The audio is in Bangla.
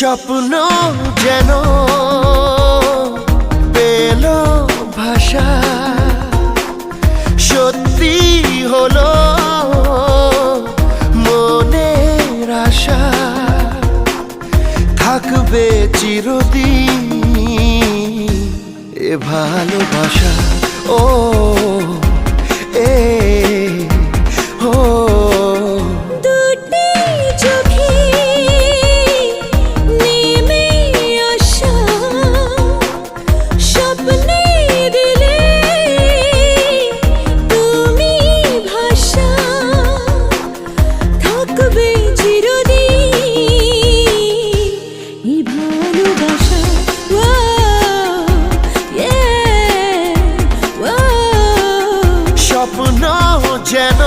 স্বপ্ন যেন পেল ভাষা, সত্যি হলো মনের আশা, থাকবে চিরদিন এ ভালোবাসা। ও এ ও দুটি চোখে নেমে আসা স্বপ্নে দিলে তুমি ভাষা, থাকবে চিরদিন এই ভালোবাসা। স্বপ্ন যেন